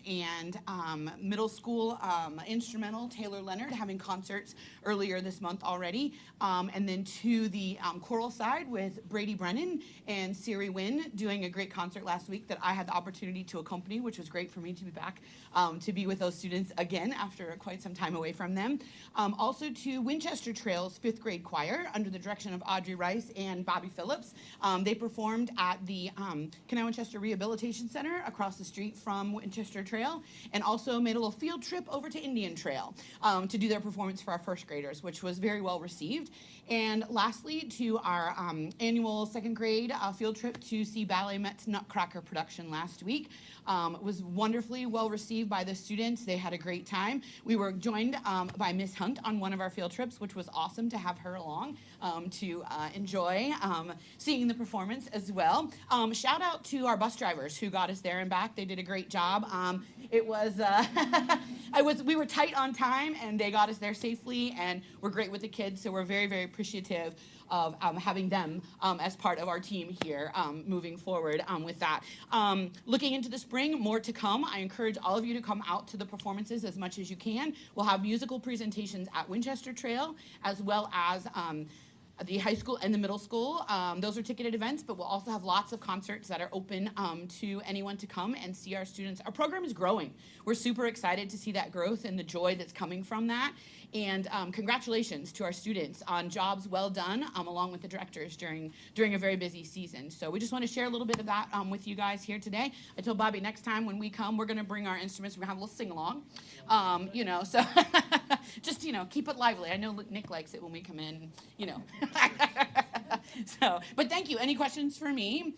and middle school instrumental Taylor Leonard having concerts earlier this month already. And then to the choral side with Brady Brennan and Siri Wynn doing a great concert last week that I had the opportunity to accompany, which was great for me to be back to be with those students again after quite some time away from them. Also to Winchester Trail's 5th grade choir under the direction of Audrey Rice and Bobby Phillips. They performed at the Canal Winchester Rehabilitation Center across the street from Winchester Trail, and also made a little field trip over to Indian Trail to do their performance for our 1st graders, which was very well received. And lastly, to our annual 2nd grade field trip to see Ballet Met's Nutcracker production last week. It was wonderfully well received by the students. They had a great time. We were joined by Miss Hunt on one of our field trips, which was awesome to have her along to enjoy seeing the performance as well. Shout out to our bus drivers who got us there and back. They did a great job. It was, we were tight on time, and they got us there safely and were great with the kids, so we're very, very appreciative of having them as part of our team here moving forward with that. Looking into the spring, more to come. I encourage all of you to come out to the performances as much as you can. We'll have musical presentations at Winchester Trail, as well as the high school and the middle school. Those are ticketed events, but we'll also have lots of concerts that are open to anyone to come and see our students. Our program is growing. We're super excited to see that growth and the joy that's coming from that. And congratulations to our students on jobs well done, along with the directors during a very busy season. So we just want to share a little bit of that with you guys here today. I told Bobby next time when we come, we're going to bring our instruments. We're going to have a little sing-along, so just, keep it lively. I know Nick likes it when we come in, So, but thank you. Any questions for me?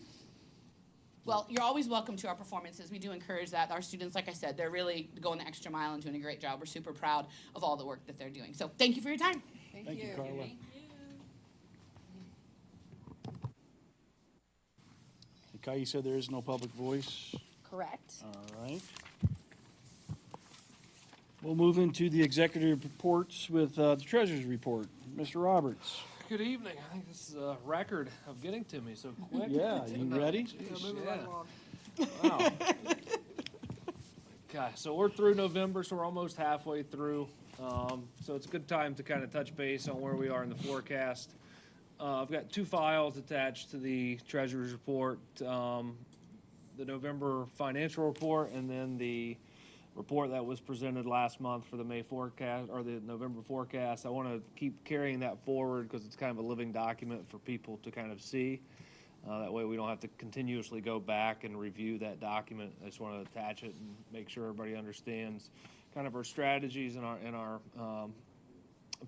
Well, you're always welcome to our performances. We do encourage that. Our students, like I said, they're really going the extra mile and doing a great job. We're super proud of all the work that they're doing. So thank you for your time. Thank you, Carla. Thank you. Okay, you said there is no public voice. Correct. All right. We'll move into the executive reports with the treasurer's report. Mr. Roberts. Good evening. I think this is a record of getting to me so quick. Yeah, you ready? Wow. Okay, so we're through November, so we're almost halfway through. So it's a good time to kind of touch base on where we are in the forecast. I've got 2 files attached to the treasurer's report, the November financial report, and then the report that was presented last month for the May forecast or the November forecast. I want to keep carrying that forward because it's kind of a living document for people to kind of see. That way we don't have to continuously go back and review that document. I just want to attach it and make sure everybody understands kind of our strategies and our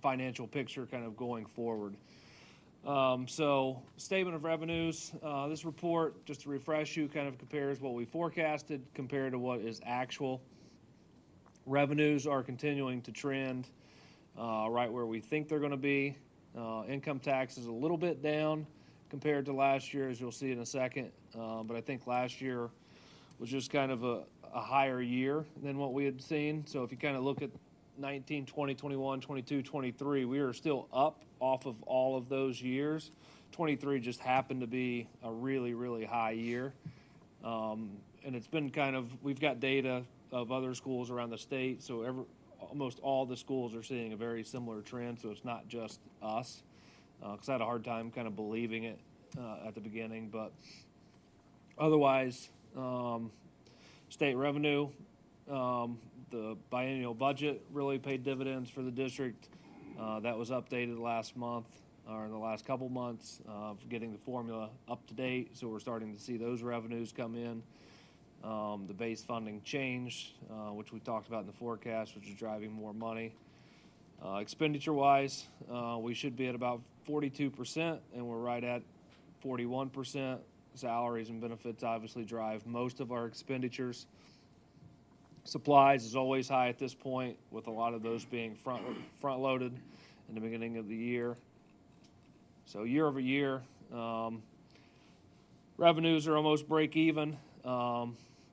financial picture kind of going forward. So statement of revenues, this report, just to refresh you, kind of compares what we forecasted compared to what is actual. Revenues are continuing to trend right where we think they're going to be. Income tax is a little bit down compared to last year, as you'll see in a second. But I think last year was just kind of a higher year than what we had seen. So if you kind of look at 19, 20, 21, 22, 23, we are still up off of all of those years. 23 just happened to be a really, really high year. And it's been kind of, we've got data of other schools around the state, so almost all the schools are seeing a very similar trend, so it's not just us. Because I had a hard time kind of believing it at the beginning, but otherwise, state revenue, the biennial budget really paid dividends for the district. That was updated last month, or in the last couple months, for getting the formula up to date, so we're starting to see those revenues come in. The base funding changed, which we talked about in the forecast, which is driving more money. Expenditure-wise, we should be at about 42%, and we're right at 41%. Salaries and benefits obviously drive most of our expenditures. Supplies is always high at this point, with a lot of those being front-loaded in the beginning of the year. So year over year, revenues are almost break even.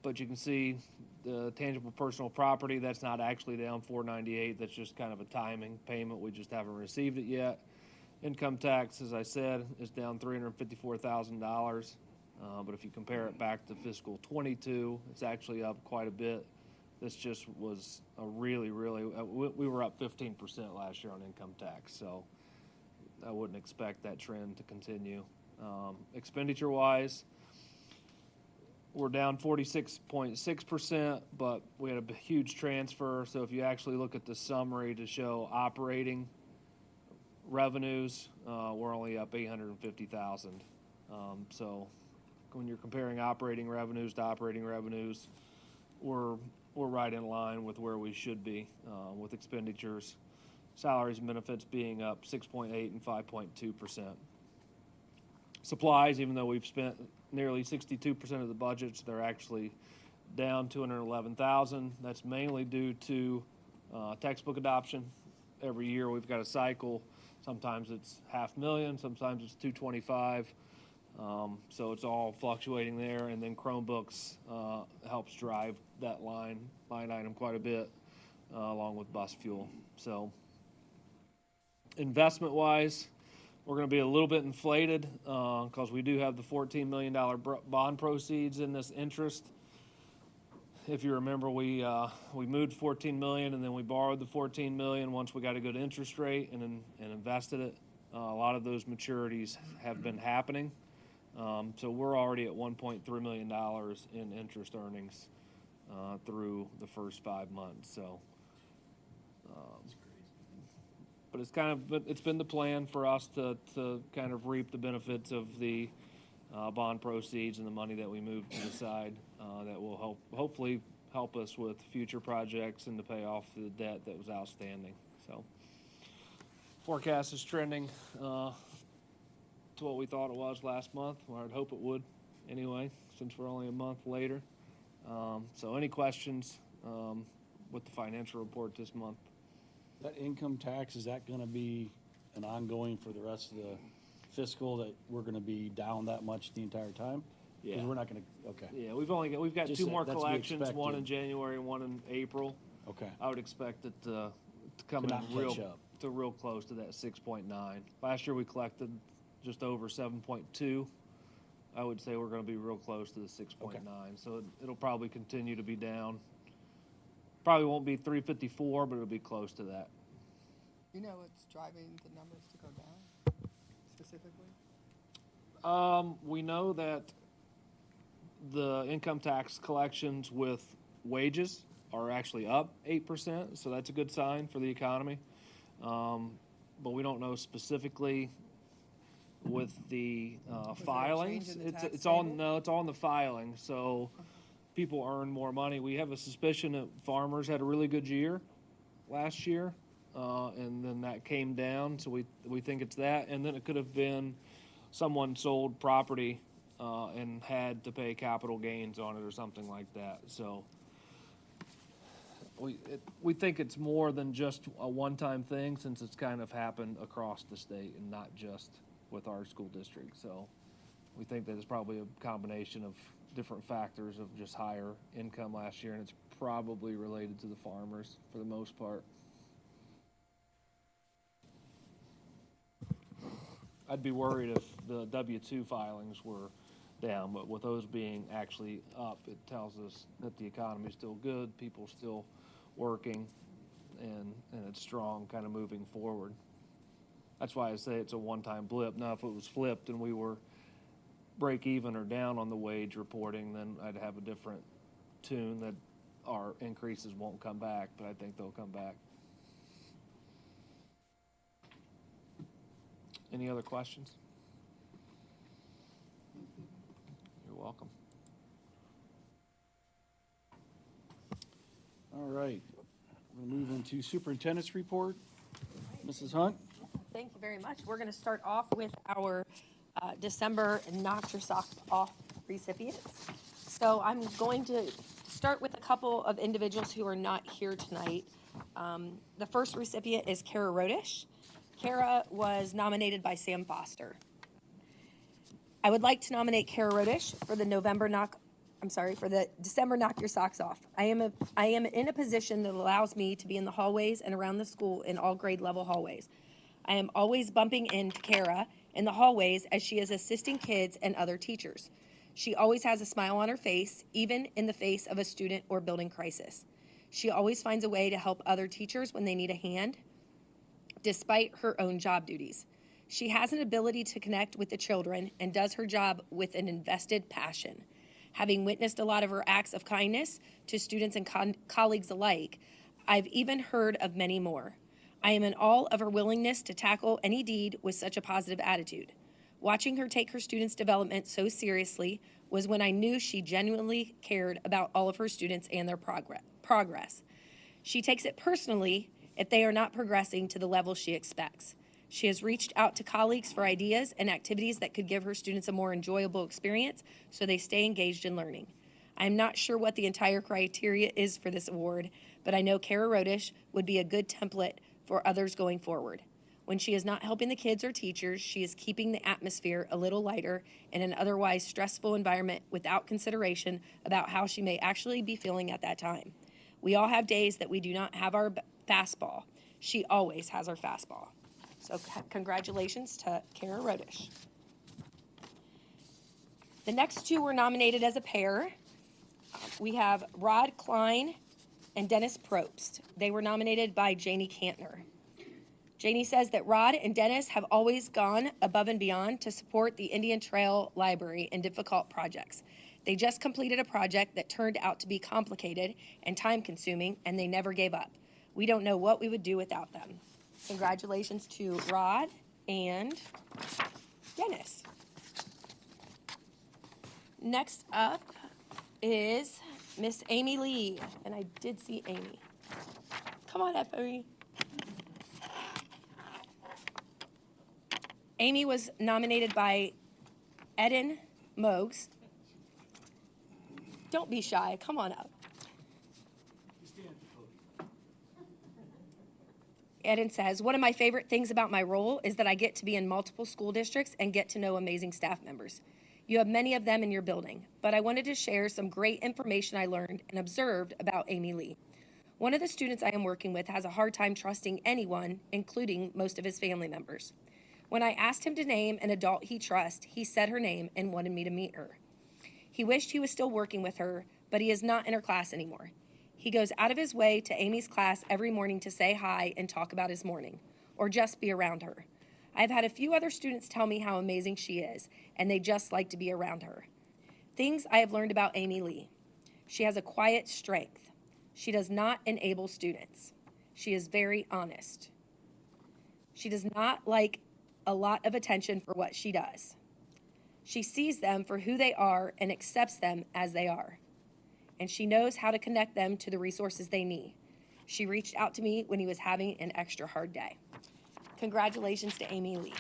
But you can see the tangible personal property, that's not actually down $498. That's just kind of a timing payment. We just haven't received it yet. Income tax, as I said, is down $354,000. But if you compare it back to fiscal 22, it's actually up quite a bit, This just was a really, we were up 15% last year on income tax, so I wouldn't expect that trend to continue. Expenditure-wise, we're down 46.6%, but we had a huge transfer. So if you actually look at the summary to show operating revenues, we're only up 850,000. So when you're comparing operating revenues to operating revenues, we're right in line with where we should be with expenditures, salaries and benefits being up 6.8 and 5.2%. Supplies, even though we've spent nearly 62% of the budgets, they're actually down 211,000. That's mainly due to textbook adoption. Every year we've got a cycle. Sometimes it's $500,000, sometimes it's 225. So it's all fluctuating there, and then Chromebooks helps drive that line item quite a bit, along with bus fuel. So investment-wise, we're going to be a little bit inflated because we do have the $14 million bond proceeds in this interest. If you remember, we moved $14 million, and then we borrowed the $14 million once we got a good interest rate and invested it. A lot of those maturities have been happening. So we're already at $1.3 million in interest earnings through the first 5 months. So, but it's been the plan for us to kind of reap the benefits of the bond proceeds and the money that we moved to the side that will hopefully help us with future projects and to pay off the debt that was outstanding. So forecast is trending to what we thought it was last month, or I'd hope it would anyway, since we're only a month later. So any questions with the financial report this month? That income tax, is that going to be an ongoing for the rest of the fiscal, that we're going to be down that much the entire time? Yeah. 'Cause we're not going to, okay. Yeah, we've got Just two more that's to be collections, one in expected. January and one in April. Okay. I would expect it to come To in not real close to that 6.9. Last year we collected just over 7.2. I would say we're going to be real close to the 6.9. So it'll probably continue to be down. Probably won't be 354, but it'll be close to that. You know what's driving the numbers to go down specifically? We know that the income tax collections with wages are actually up 8%, so that's a good sign for the economy. But we don't know specifically with the filings. change in the tax It's all table? it's all in the filing. So people earn more money. We have a suspicion that farmers had a really good year last year, and then that came down. So we think it's that, and then it could have been someone sold property and had to pay capital gains on it or something like that. So we think it's more than just a one-time thing, since it's kind of happened across the state and not just with our school district. So we think that it's probably a combination of different factors of just higher income last year, and it's probably related to the farmers for the most part. I'd be worried if the W-2 filings were down, but with those being actually up, it tells us that the economy's still good, people still working, and it's strong, kind of moving forward. That's why I say it's a one-time blip. Now, if it was flipped and we were break even or down on the wage reporting, then I'd have a different tune that our increases won't come back, but I think they'll come back. Any other questions? You're welcome. All right. We'll move into superintendent's report. Mrs. Hunt? Thank you very much. We're going to start off with our December Knock Your Socks Off recipients. So I'm going to start with a couple of individuals who are not here tonight. The first recipient is Kara Rodish. Kara was nominated by Sam Foster. I would like to nominate Kara Rodish for the for the December Knock Your Socks Off. I am in a position that allows me to be in the hallways and around the school in all grade level hallways. I am always bumping into Kara in the hallways as she is assisting kids and other teachers. She always has a smile on her face, even in the face of a student or building crisis. She always finds a way to help other teachers when they need a hand, despite her own job duties. She has an ability to connect with the children and does her job with an invested passion. Having witnessed a lot of her acts of kindness to students and colleagues alike, I've even heard of many more. I am in awe of her willingness to tackle any deed with such a positive attitude. Watching her take her students' development so seriously was when I knew she genuinely cared about all of her students and their progress. She takes it personally if they are not progressing to the level she expects. She has reached out to colleagues for ideas and activities that could give her students a more enjoyable experience so they stay engaged in learning. I'm not sure what the entire criteria is for this award, but I know Kara Rodish would be a good template for others going forward. When she is not helping the kids or teachers, she is keeping the atmosphere a little lighter in an otherwise stressful environment without consideration about how she may actually be feeling at that time. We all have days that we do not have our fastball. She always has her fastball. So congratulations to Kara Rodish. The next two were nominated as a pair. We have Rod Klein and Dennis Probst. They were nominated by Janie Cantner. Janie says that Rod and Dennis have always gone above and beyond to support the Indian Trail Library in difficult projects. They just completed a project that turned out to be complicated and time-consuming, and they never gave up. We don't know what we would do without them. Congratulations to Rod and Dennis. Next up is Miss Amy Lee, and I did see Amy. Come on up, Amy. Amy was nominated by Eden Mogs. Don't be shy, come on up. Eden says, one of my favorite things about my role is that I get to be in multiple school districts and get to know amazing staff members. You have many of them in your building, but I wanted to share some great information I learned and observed about Amy Lee. One of the students I am working with has a hard time trusting anyone, including most of his family members. When I asked him to name an adult he trusts, he said her name and wanted me to meet her. He wished he was still working with her, but he is not in her class anymore. He goes out of his way to Amy's class every morning to say hi and talk about his morning, or just be around her. I've had a few other students tell me how amazing she is, and they just like to be around her. Things I have learned about Amy Lee. She has a quiet strength. She does not enable students. She is very honest. She does not like a lot of attention for what she does. She sees them for who they are and accepts them as they are. And she knows how to connect them to the resources they need. She reached out to me when he was having an extra hard day. Congratulations to Amy Lee.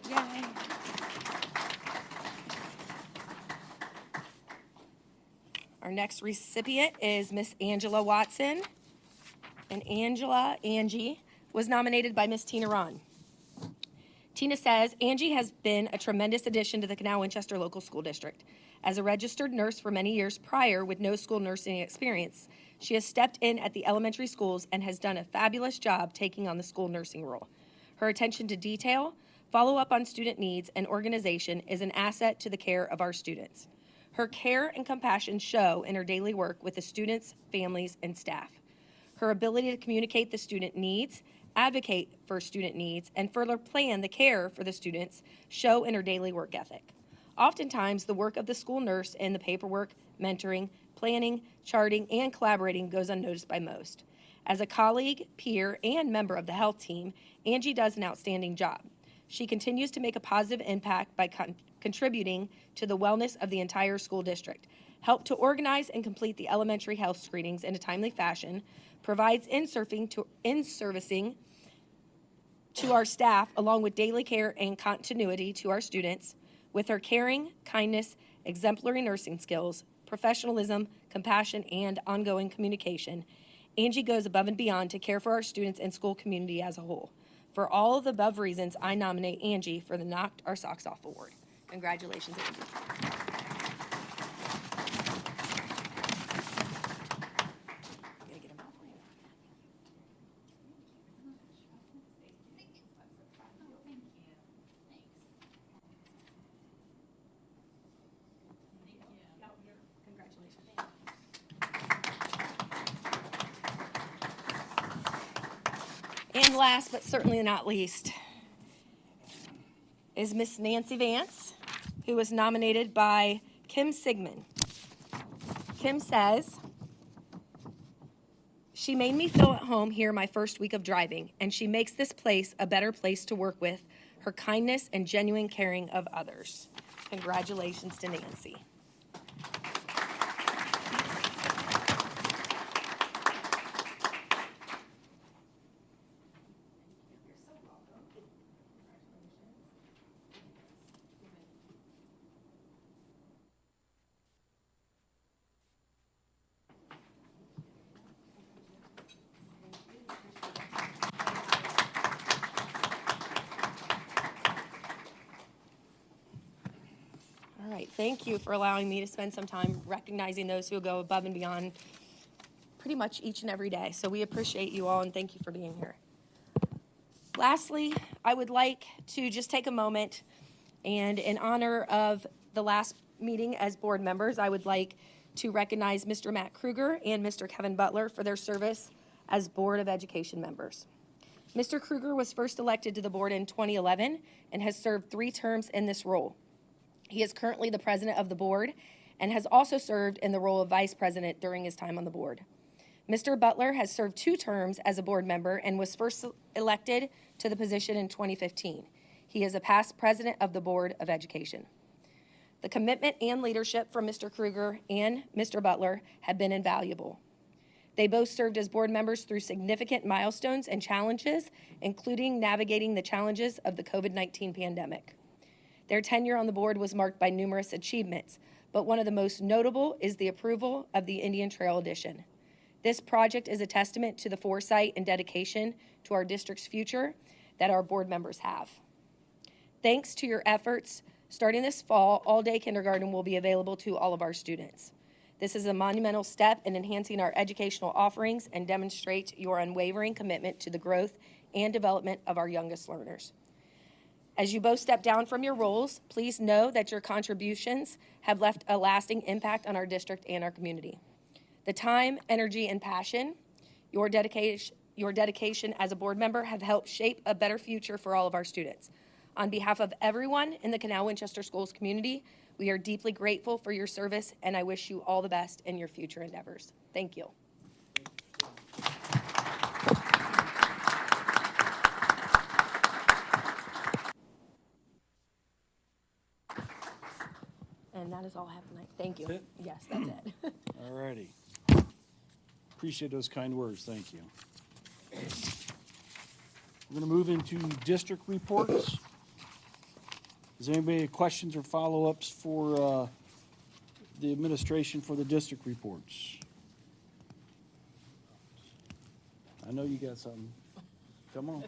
Yay. Our next recipient is Miss Angela Watson. And Angie, was nominated by Miss Tina Ron. Tina says, Angie has been a tremendous addition to the Canal Winchester Local School District. As a registered nurse for many years prior with no school nursing experience, she has stepped in at the elementary schools and has done a fabulous job taking on the school nursing role. Her attention to detail, follow up on student needs, and organization is an asset to the care of our students. Her care and compassion show in her daily work with the students, families, and staff. Her ability to communicate the student needs, advocate for student needs, and further plan the care for the students show in her daily work ethic. Oftentimes, the work of the school nurse in the paperwork, mentoring, planning, charting, and collaborating goes unnoticed by most. As a colleague, peer, and member of the health team, Angie does an outstanding job. She continues to make a positive impact by contributing to the wellness of the entire school district, help to organize and complete the elementary health screenings in a timely fashion, provides in-servicing to our staff along with daily care and continuity to our students. With her caring, kindness, exemplary nursing skills, professionalism, compassion, and ongoing communication, Angie goes above and beyond to care for our students and school community as a whole. For all of the above reasons, I nominate Angie for the Knocked Our Socks Off Award. Congratulations, Angie. Gotta get 'em out for you. And last but certainly not least is Miss Nancy Vance, who was nominated by Kim Sigmund. Kim says, "She made me feel at home here my first week of driving, and she makes this place a better place to work with her kindness and genuine caring of others." Congratulations to Nancy. All right, thank you for allowing me to spend some time recognizing those who go above and beyond pretty much each and every day. So we appreciate you all and thank you for being here. Lastly, I would like to just take a moment and in honor of the last meeting as board members, I would like to recognize Mr. Matt Kruger and Mr. Kevin Butler for their service as Board of Education members. Mr. Kruger was first elected to the board in 2011 and has served 3 terms in this role. He is currently the president of the board and has also served in the role of vice president during his time on the board. Mr. Butler has served 2 terms as a board member and was first elected to the position in 2015. He is a past president of the Board of Education. The commitment and leadership from Mr. Kruger and Mr. Butler have been invaluable. They both served as board members through significant milestones and challenges, including navigating the challenges of the COVID-19 pandemic. Their tenure on the board was marked by numerous achievements, but one of the most notable is the approval of the Indian Trail Addition. This project is a testament to the foresight and dedication to our district's future that our board members have. Thanks to your efforts, starting this fall, all-day kindergarten will be available to all of our students. This is a monumental step in enhancing our educational offerings and demonstrates your unwavering commitment to the growth and development of our youngest learners. As you both step down from your roles, please know that your contributions have left a lasting impact on our district and our community. The time, energy, and passion, your dedication as a board member have helped shape a better future for all of our students. On behalf of everyone in the Canal Winchester Schools community, we are deeply grateful for your service, and I wish you all the best in your future endeavors. Thank you. And that is all I have tonight. Thank you. That's it? Yes, that's it. All righty. Appreciate those kind words, thank you. We're gonna move into district reports. Does anybody have questions or follow-ups for the administration for the district reports? I know you got something. Come on.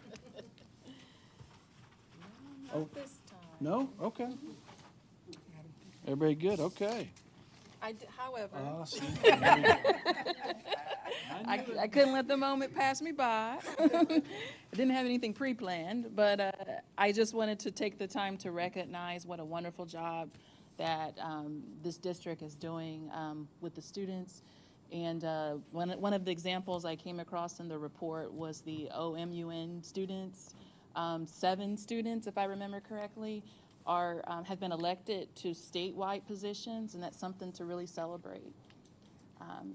Oh, This time. no? Okay. Everybody good? Okay. However, Awesome. I couldn't let the moment pass me by. I didn't have anything pre-planned, but I just wanted to take the time to recognize what a wonderful job that this district is doing with the students. And one of the examples I came across in the report was the OMUN students. 7 students, if I remember correctly, have been elected to statewide positions, and that's something to really celebrate.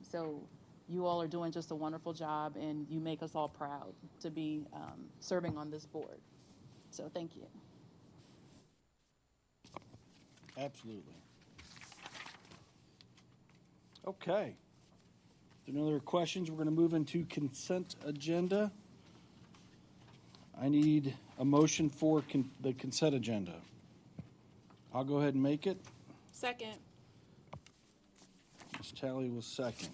So you all are doing just a wonderful job, and you make us all proud to be serving on this board. So thank you. Absolutely. Okay. If there are no other questions, we're going to move into consent agenda. I need a motion for the consent agenda. I'll go ahead and make it. Second. Talley was second.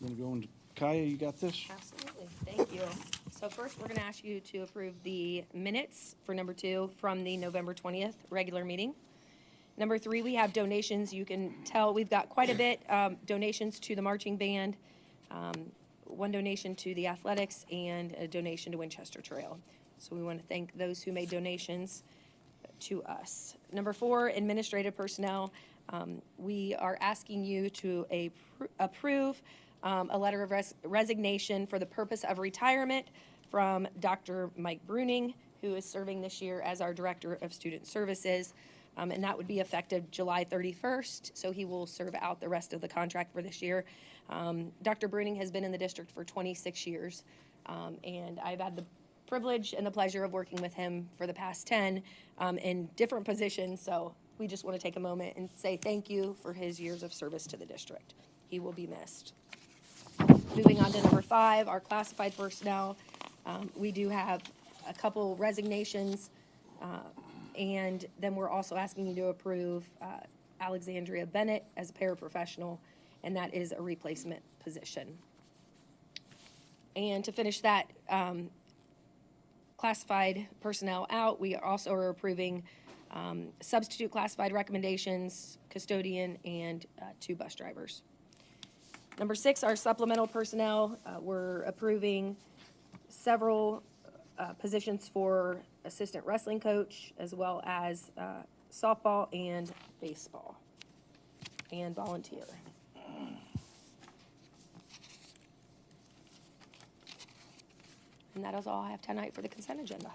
I'm gonna go into, Kaya, you got this? Absolutely, thank you. So first, we're gonna ask you to approve the minutes for number 2 from the November 20th regular meeting. Number 3, we have donations. You can tell we've got quite a bit, donations to the marching band, 1 donation to the athletics, and a donation to Winchester Trail. So we want to thank those who made donations to us. Number 4, administrative personnel. We are asking you to approve a letter of resignation for the purpose of retirement from Dr. Mike Bruning, who is serving this year as our Director of Student Services. And that would be effective July 31st, so he will serve out the rest of the contract for this year. Dr. Bruning has been in the district for 26 years, and I've had the privilege and the pleasure of working with him for the past 10 in different positions, so we just want to take a moment and say thank you for his years of service to the district. He will be missed. Moving on to number 5, our classified personnel. We do have a couple resignations, and then we're also asking you to approve Alexandria Bennett as a paraprofessional, and that is a replacement position. And to finish that classified personnel out, we also are approving substitute classified recommendations, custodian, and 2 bus drivers. Number 6, our supplemental personnel. We're approving several positions for assistant wrestling coach, as well as softball and baseball, and volunteer. And that is all I have tonight for the consent agenda.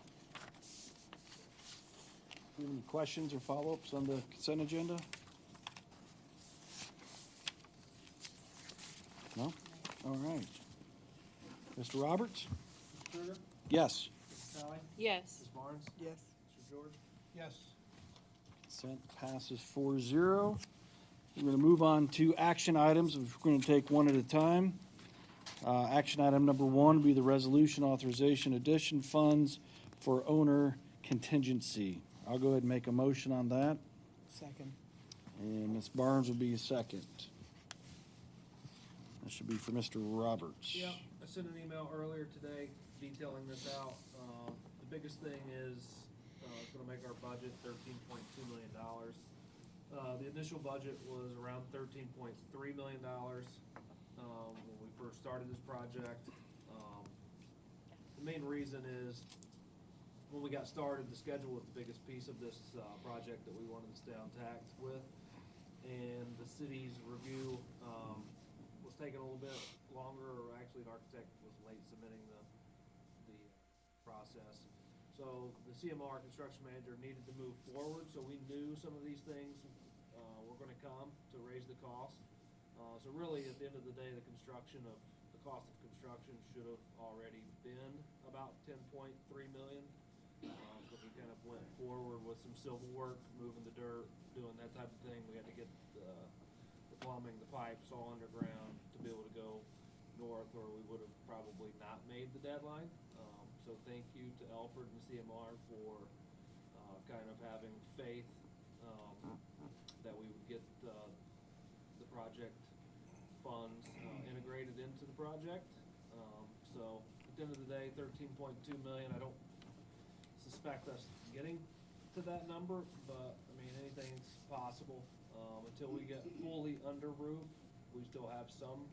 Any questions or follow-ups on the consent agenda? No? All right. Mr. Roberts? Krueger? Yes. Mrs. Talley? Yes. Ms. Barnes? Yes. Mr. George? Yes. Consent passes 4-0. We're going to move on to action items, which we're going to take one at a time. Action item number 1 will be the resolution authorization addition funds for owner contingency. I'll go ahead and make a motion on that, Second. and Ms. Barnes will be a second. That should be for Mr. Roberts. Yeah, I sent an email earlier today detailing this out. The biggest thing is, it's gonna make our budget $13.2 million. The initial budget was around $13.3 million, when we first started this project. The main reason is, when we got started, the schedule was the biggest piece of this, project that we wanted to stay on tact with. And the city's review, was taking a little bit longer, or actually an architect was late submitting the process. So the CMR construction manager needed to move forward, so we knew some of these things were gonna come to raise the cost. So really, at the end of the day, the cost of construction should have already been about $10.3 million. So we kind of went forward with some civil work, moving the dirt, doing that type of thing. We had to get the plumbing, the pipes all underground to be able to go north, or we would have probably not made the deadline. So thank you to Alfred and CMR for kind of having faith that we would get the project funds integrated into the project. So at the end of the day, $13.2 million. I don't suspect us getting to that number, but I mean, anything's possible. Until we get fully under roof, we still have some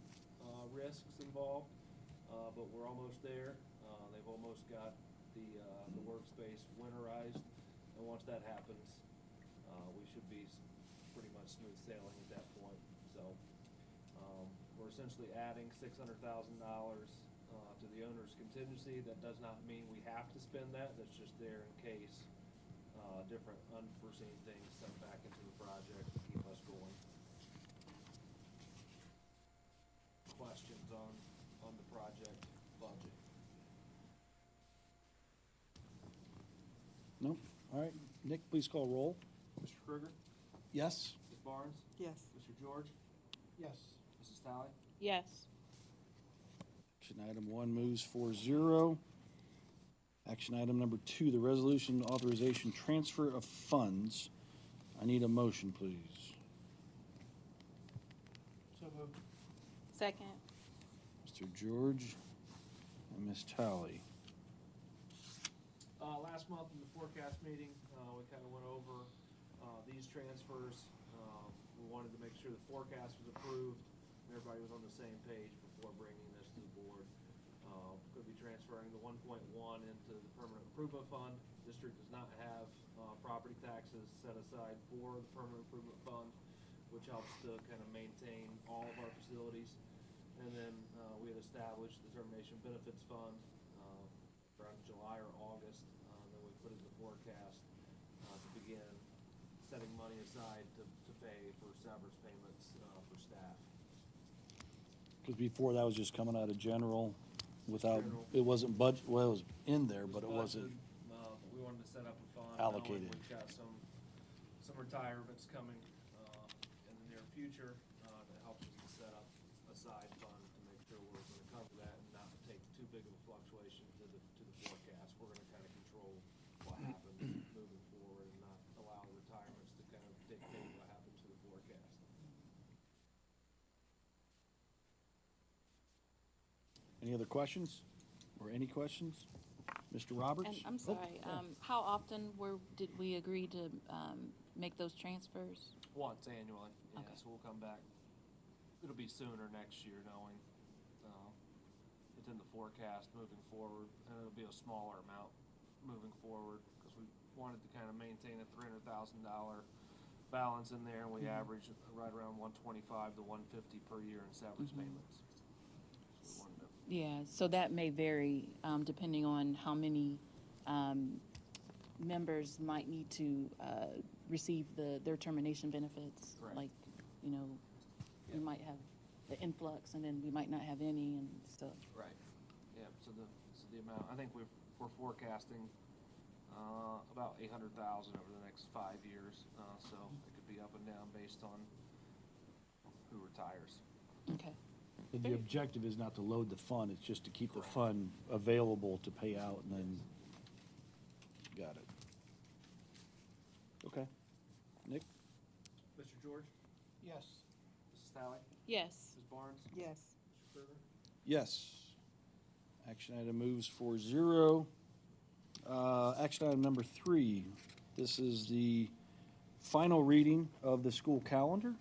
risks involved, but we're almost there. They've almost got the workspace winterized, and once that happens, we should be pretty much smooth sailing at that point. So we're essentially adding $600,000 to the owner's contingency. That does not mean we have to spend that. That's just there in case different unforeseen things come back into the project to keep us going. Questions on the project budget? No? All right. Nick, please call roll. Mr. Krueger? Yes? Ms. Barnes? Yes. Mr. George? Yes. Mrs. Talley? Yes. Action item 1 moves 4-0. Action item number 2, the resolution authorization transfer of funds. I need a motion, please. moved. Second. Mr. George and Ms. Tally. Last month in the forecast meeting, we kind of went over these transfers. We wanted to make sure the forecast was approved and everybody was on the same page before bringing this to the board. Going to be transferring the 1.1 into the permanent improvement fund. District does not have property taxes set aside for the permanent improvement fund, which helps to kind of maintain all of our facilities. And then we had established the termination benefits fund around July or August. Then we put it in the forecast to begin setting money aside to pay for severance payments for staff. Because before that was just coming out of general without, General. it wasn't budget, well, it was in there, but it wasn't. Budgeted. We wanted to set up a fund. Allocated. Knowing we've got some retirements coming in the near future that helps us to set up a side fund to make sure we're going to cover that and not take too big of a fluctuation to the forecast. We're going to kind of control what happens moving forward and not allow retirements to kind of dictate what happens to the forecast. Any other questions? Or any questions? Mr. Roberts? And I'm Oh, sorry, yeah. how often did we agree to make those transfers? Once annually, yeah, Okay. so we'll come back. It'll be sooner next year, knowing it's in the forecast moving forward, and it'll be a smaller amount moving forward, because we wanted to kind of maintain a $300,000 balance in there, and we average right around 125 to 150 per year in severance payments. So we wanted to Yeah, so that may vary depending on how many members might need to receive their termination benefits. Correct. Like, you know, we Yeah. might have the influx and then we might not have any and stuff. Right, yeah, so the amount, I think we're forecasting about 800,000 over the next 5 years, so it could be up and down based on who retires. Okay. But the objective is not to load the fund, it's just to keep the fund available to pay out and then, got it. Okay. Nick? Mr. George? Yes. Mrs. Talley? Yes. Ms. Barnes? Yes. Mr. Krueger? Yes. Action item moves 4-0. Action item number 3. This is the final reading of the school calendar.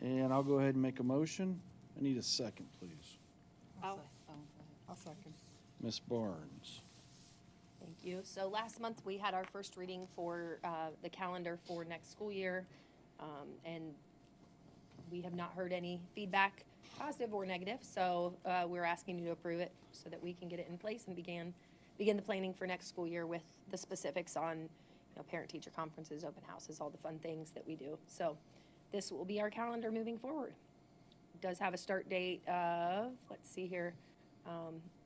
And I'll go ahead and make a motion. I need a second, please. I'll second. Ms. Barnes. Thank you. So last month, we had our first reading for the calendar for next school year. And we have not heard any feedback, positive or negative. So we're asking you to approve it so that we can get it in place and begin the planning for next school year with the specifics on, parent-teacher conferences, open houses, all the fun things that we do. So this will be our calendar moving forward. It does have a start date of, let's see here,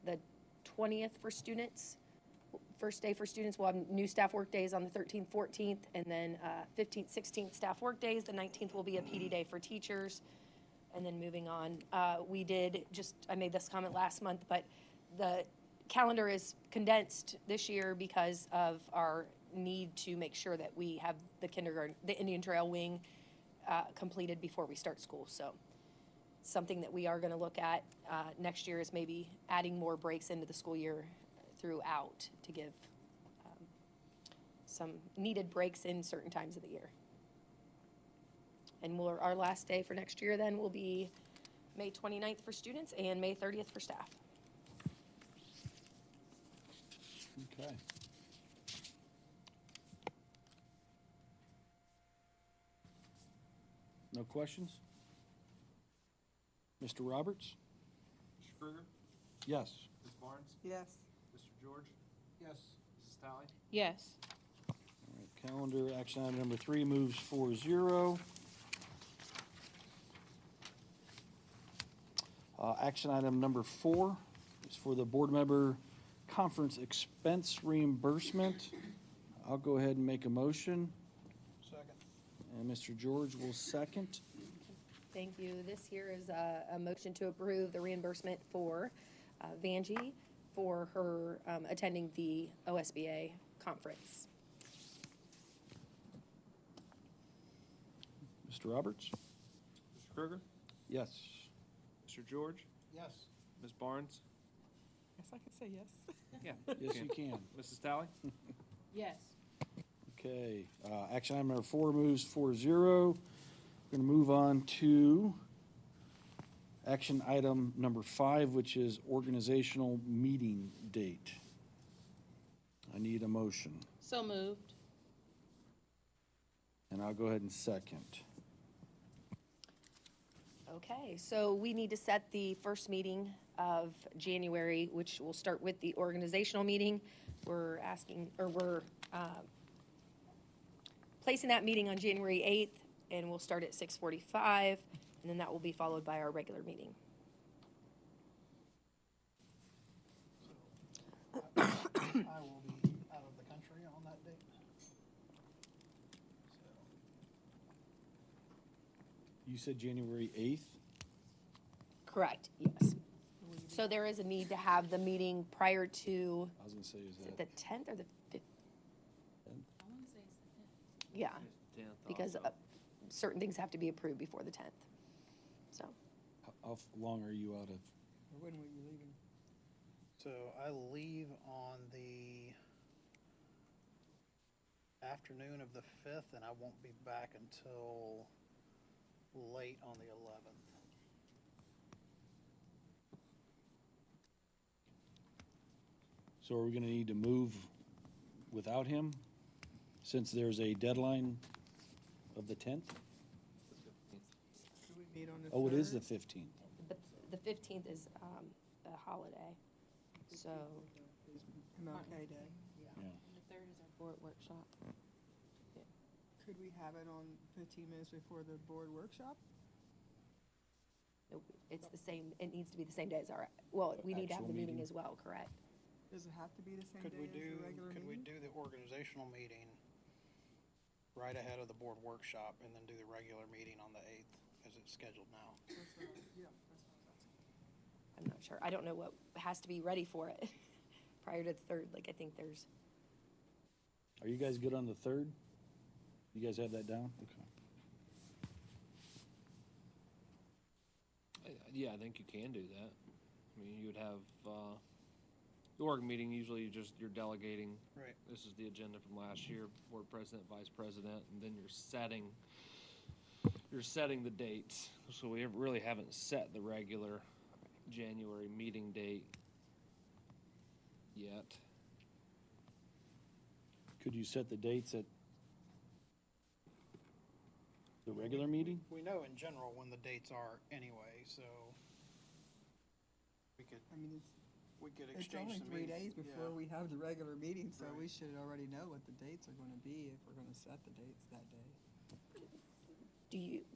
the 20th for students. First day for students, we'll have new staff work days on the 13th, 14th, and then 15th, 16th staff work days. The 19th will be a PD day for teachers. And then moving on, I made this comment last month, but the calendar is condensed this year because of our need to make sure that we have the Indian Trail wing completed before we start school. So something that we are going to look at next year is maybe adding more breaks into the school year throughout to give some needed breaks in certain times of the year. And our last day for next year then will be May 29th for students and May 30th for staff. Okay. No questions? Mr. Roberts? Mr. Krueger? Yes. Ms. Barnes? Yes. Mr. George? Yes. Mrs. Talley? Yes. All right, calendar, action item number 3 moves 4-0. Action item number 4 is for the board member conference expense reimbursement. I'll go ahead and make a motion. Second. And Mr. George will second. Thank you. This here is a motion to approve the reimbursement for Vanjie for her attending the OSBA conference. Mr. Roberts? Mr. Krueger? Yes. Mr. George? Yes. Ms. Barnes? Yes, I can say yes. Yeah. Yes, you can. Mrs. Talley? Yes. Okay, action item number 4 moves 4-0. We're gonna move on to action item number 5, which is organizational meeting date. I need a motion, So moved. and I'll go ahead and second. Okay, so we need to set the first meeting of January, which will start with the organizational meeting. We're placing that meeting on January 8th, and we'll start at 6:45, and then that will be followed by our regular meeting. I will be out of the country on that date. You said January 8th? Correct, yes. So there is a need to have the meeting prior to, I was gonna say, is is it that the 10th or the 5th? I want to say it's the 10th. Yeah, 10th because also. certain things have to be approved before the 10th. So, how long are you out of? Or when were you leaving? So I leave on the afternoon of the 5th, and I won't be back until late on the 11th. So are we gonna need to move without him, since there's a deadline of the 10th? Do we meet on the Oh, it is the 3rd? 15th. but the 15th is a holiday, so. MLK Day. Yeah. The 3rd is our board workshop. Could we have it on 15 minutes before the board workshop? Nope, it's the same, it needs to be the same day as our, well, we need to have the Actual meeting meeting. as well, correct? Does it have to be the same Could day we as the do, regular could we meeting? do the organizational meeting right ahead of the board workshop and then do the regular meeting on the 8th as it's scheduled now? That's what yeah, that's what I was asking. I'm not sure, I don't know what has to be ready for it prior to the 3rd, like, I think there's, Are you guys good on the 3rd? You guys have that down? Okay. Yeah, I think you can do that. I mean, you would have, the org meeting, usually you're delegating. Right. This is the agenda from last year, board president, vice president, and then you're setting the dates. So we really haven't set the regular January meeting date yet. Could you set the dates at the regular meeting? We know in general when the dates are anyway, so we could, I mean, we could it's exchange only some 3 meetings. days before we have the regular meeting, so Right. we should already know what the dates are gonna be if we're gonna set the dates that day.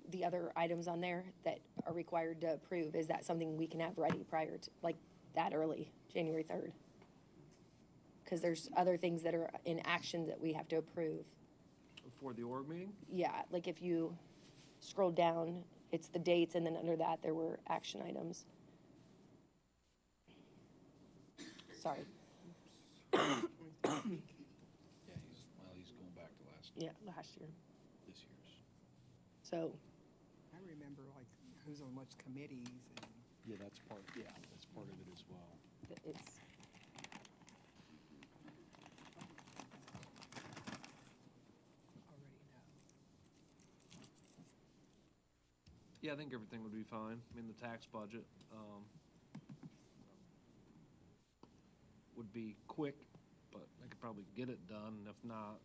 the other items on there that are required to approve, is that something we can have ready prior to, like, that early, January 3rd? Because there's other things that are in action that we have to approve. For the org meeting? Yeah, like if you scroll down, it's the dates, and then under that, there were action items. Sorry, Yeah, he's going back to yeah, last year. this year's. So, I remember like who's on which committees and Yeah, that's part of it as well. it's, already know. Yeah, I think everything would be fine. I mean, the tax budget, would be quick, but I could probably get it done. If not,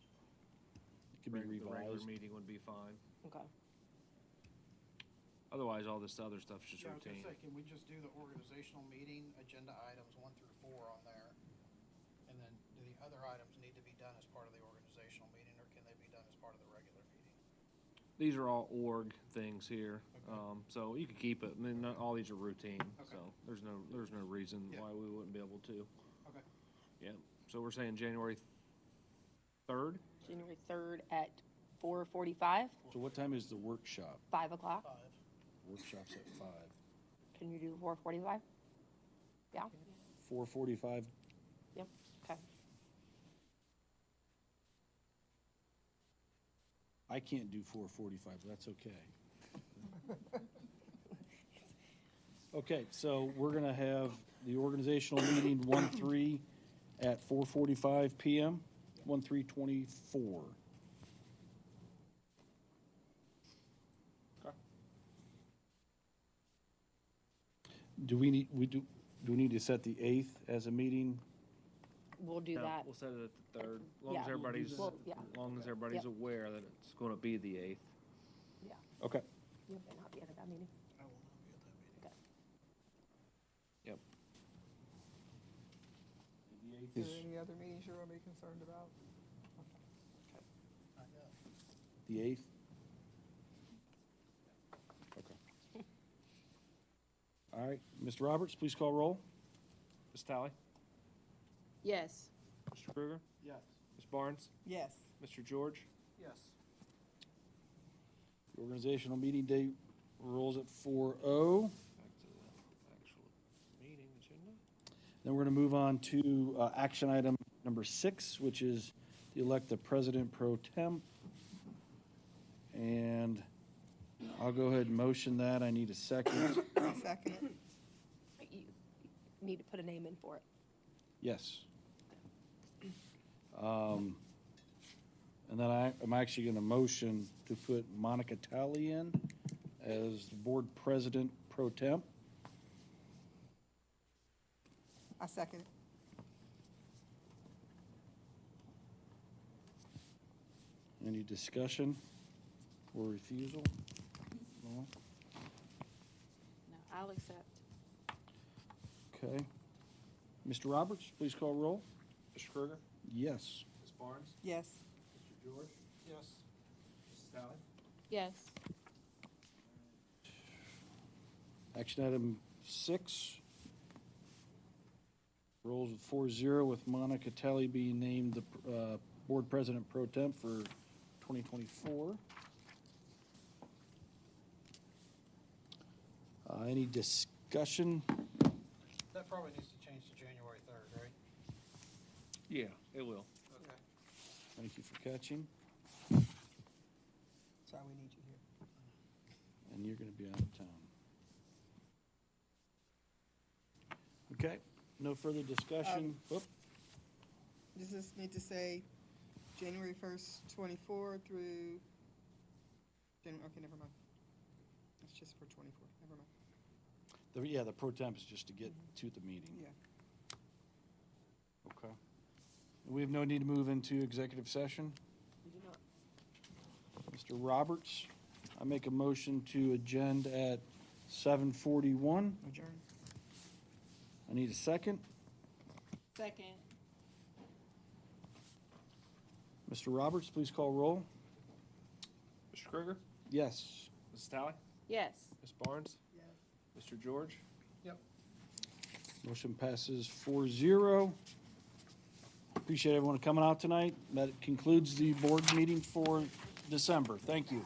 It could be the regular revised. meeting would be fine. okay. Otherwise, all this other stuff's just Yeah, I was gonna routine. say, can we just do the organizational meeting, agenda items 1 through 4 on there? And then do the other items need to be done as part of the organizational meeting, or can they be done as part of the regular meeting? These are all org things here, Okay. so you can keep it. I mean, not all these are routine, Okay. so there's no reason Yeah. why we wouldn't be able to. Okay. Yeah, so we're saying January 3rd? January 3rd at 4:45, So what time is the workshop? 5 o'clock. 5. Workshop's at 5. Can you do 4:45? Yeah, 4:45? yep, okay. I can't do 4:45, but that's okay. Okay, so we're gonna have the organizational meeting 1/3 at 4:45 PM, 1/3/24. Okay. Do we we need to set the 8th as a meeting? We'll do No, that. we'll set it at the 3rd, as long as Yeah. everybody's, Well, yeah. as long as everybody's Yep. aware that it's gonna be the 8th. Yeah. Okay. You may not be at that meeting. I will not be at that meeting. Okay. Yep. Is there any other meetings you're gonna be concerned about? Not yet. The 8th? Okay. All right, Mr. Roberts, please call roll. Ms. Tally? Yes. Mr. Krueger? Yes. Ms. Barnes? Yes. Mr. George? Yes. The organizational meeting date rolls at 4:00. Back to the actual meeting agenda. Then we're going to move on to action item number 6, which is to elect the president pro temp. And I'll go ahead and motion that. I need a second. Second it. You need to put a name in for it. Yes. And then I'm actually going to motion to put Monica Talley in as the board president pro temp. I second it. Any discussion or refusal? No? No, I'll accept. Okay. Mr. Roberts, please call roll. Mr. Krueger? Yes. Ms. Barnes? Yes. Mr. George? Yes. Ms. Tally? Yes. Action item 6. Rolls with 4-0 with Monica Talley being named the board president pro temp for 2024. Any discussion? That probably needs to change to January 3rd, right? Yeah, it will. Okay. Thank you for catching. That's why we need you here. And you're going to be out of town. Okay, no further discussion. Oop. Does this need to say January 1st, 24 through okay, never mind. It's just for 24, never mind. Yeah, the pro temp is just to get to the meeting. Yeah. Okay. We have no need to move into executive session. You do not. Mr. Roberts, I make a motion to adjourn at 7:41. Adjourn. I need a second. Second. Mr. Roberts, please call roll. Mr. Krueger? Yes. Ms. Tally? Yes. Ms. Barnes? Yes. Mr. George? Yep. Motion passes 4-0. Appreciate everyone coming out tonight. That concludes the board meeting for December. Thank you.